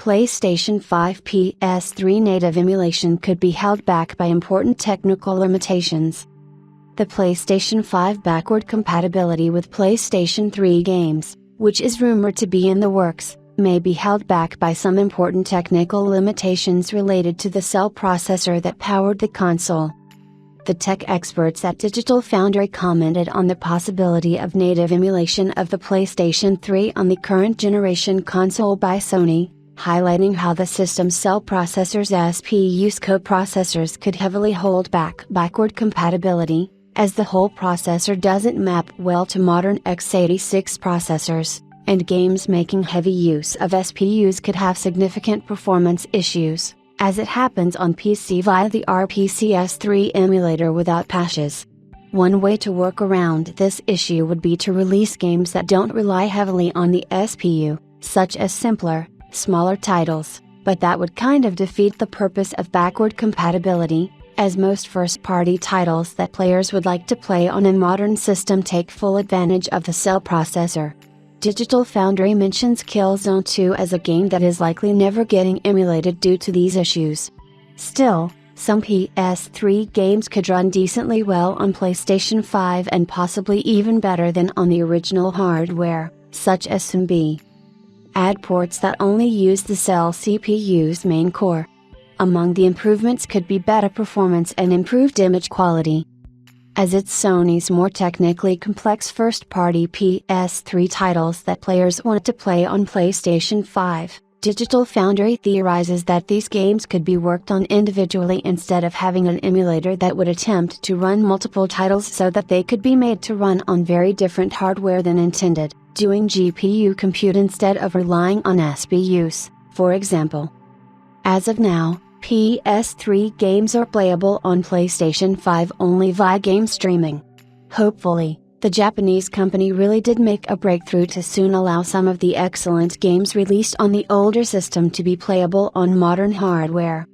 PlayStation 5 PS3 native emulation could be held back by important technical limitations. The PlayStation 5 backward compatibility with PlayStation 3 games, which is rumored to be in the works, may be held back by some important technical limitations related to the cell processor that powered the console. The tech experts at Digital Foundry commented on the possibility of native emulation of the PlayStation 3 on the current generation console by Sony, highlighting how the system's cell processor's SPU's coprocessors could heavily hold back backward compatibility, as the whole processor doesn't map well to modern x86 processors, and games making heavy use of SPUs could have significant performance issues, as it happens on PC via the PS3 emulator without patches. One way to work around this issue would be to release games that don't rely heavily on the SPU, such as simpler, smaller titles, but that would kind of defeat the purpose of backward compatibility, as most first-party titles that players would like to play on a modern system take full advantage of the cell processor. Digital Foundry mentions Killzone 2 as a game that is likely never getting emulated due to these issues. Still, some PS3 games could run decently well on PlayStation 5 and possibly even better than on the original hardware, such as some add ports that only use the cell CPU's main core. Among the improvements could be better performance and improved image quality. As it's Sony's more technically complex first-party PS3 titles that players want to play on PlayStation 5, Digital Foundry theorizes that these games could be worked on individually instead of having an emulator that would attempt to run multiple titles so that they could be made to run on very different hardware than intended, doing GPU compute instead of relying on SPUs, for example. As of now, PS3 games are playable on PlayStation 5 only via game streaming. Hopefully, the Japanese company really did make a breakthrough to soon allow some of the excellent games released on the older system to be playable on modern hardware.